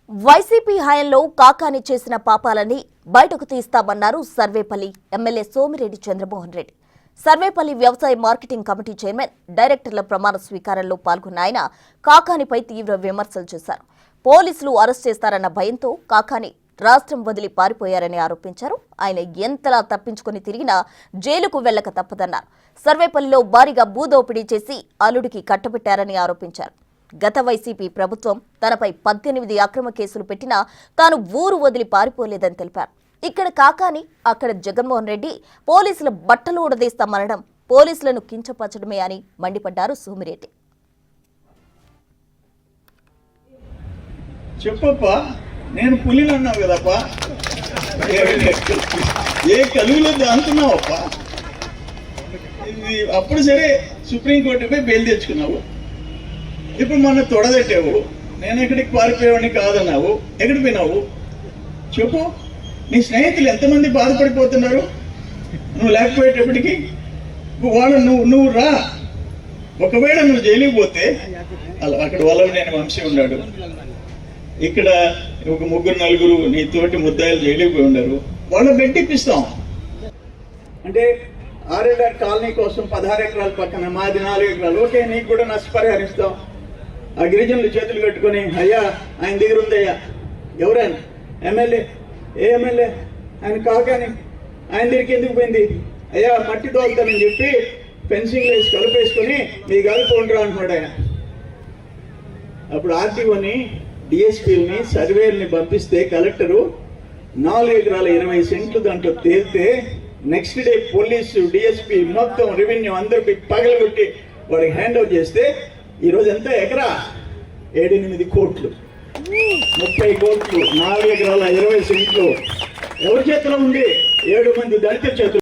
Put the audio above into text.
YCP హయాంలో కాకాని చేసిన పాపాలని బయటకు తీస్తామన్నారు సర్వేపల్లి ఎమ్మెల్యే సోమిరెడ్డి చంద్రమోహన్ రెడ్డి. సర్వేపల్లి వ్యవసాయ మార్కెటింగ్ కమిటీ చైర్మన్, డైరెక్టర్ల ప్రమాణ స్వీకారంలో పాల్గొన్న ఆయన కాకానిపై తీవ్ర విమర్శలు చేశారు. పోలీసులు అరెస్ట్ చేస్తారన్న భయంతో కాకాని రాష్ట్రం వదిలి పారిపోయారని ఆరోపించారు. ఆయన ఎంతలా తప్పించుకుని తిరిగినా జైలుకు వెళ్లక తప్పదన్నారు. సర్వేపల్లిలో భారీగా భూదోపిడీ చేసి అల్లుడికి కట్టబెట్టారని ఆరోపించారు. గత వైసీపీ ప్రభుత్వం తనపై 18 అక్రమ కేసులు పెట్టినా తాను ఊరు వదిలి పారిపోలేదని తెలిపారు. ఇక్కడ కాకాని, అక్కడ జగన్మోహన్ రెడ్డి పోలీసుల బట్టలు ఊడదీస్తామనడం పోలీసులను కించపరచడమే అని మండిపడ్డారు సోమిరెడ్డి. చెప్పప్పా, నేను పులిని అన్నావు కదప్పా, ఏ కలుగులో దాంతున్నావప్పా. అప్పుడు సరే సుప్రీంకోర్టుపై బెయిల్ తెచ్చుకున్నావు, ఇప్పుడు మొన్న తొడదెట్టావు. నేను ఎక్కడికి పారిపోయేవాడిని కాదన్నావు, ఎక్కడికి పోయినావు చెప్పు. నీ స్నేహితులు ఎంతమంది బాధపడిపోతున్నారు నువ్వు లేకపోయేటప్పటికి. వాళ్ళు నువ్వు రా. ఒకవేళ నువ్వు జైలుకి పోతే అక్కడ వల్లభనేని వంశీ ఉన్నాడు, ఇక్కడ ఒక 3-4 నీ తోటి ముద్దాయిలు జైలుకి పోయి ఉన్నారు, వాళ్ళు బెట్టిప్పిస్తాం. అంటే 6 ఎకరాల కాలనీ కోసం 16 ఎకరాల పక్కన మాది 4 ఎకరాలు, ఓకే నీకు కూడా నష్టపరిహారిస్తాం. ఆ గిరిజనులు చేతులు కట్టుకొని అయ్యా ఆయన దగ్గర ఉందయ్యా, ఎవరైనా ఎమ్మెల్యే, ఏ ఎమ్మెల్యే ఆయన కాకాని, ఆయన దగ్గరికి ఎందుకు పోయింది అయ్యా మట్టి తోలుతానని చెప్పి ఫెన్సింగ్ వేసి కలిపేసుకొని మీ కలుపుకుంటారా అంటున్నాడు ఆయన. అప్పుడు ఆర్టీఓని, డిఎస్పీని, సర్వేల్ని పంపిస్తే కలెక్టరు 4 ఎకరాల 20 సెంట్లు దాంట్లో తేలితే నెక్స్ట్ డే పోలీసు, డిఎస్పీ మొత్తం రెవెన్యూ అందరికి పగలగొట్టి వాడికి హ్యాండ్ ఓవర్ చేస్తే ఈరోజు ఎంత ఎకరా 7-8 కోట్లు, 30 కోట్లు, 4 ఎకరాల 20 సెంట్లు ఎవరి చేతిలో ఉంది? 7 మంది దళితుల చేతులు.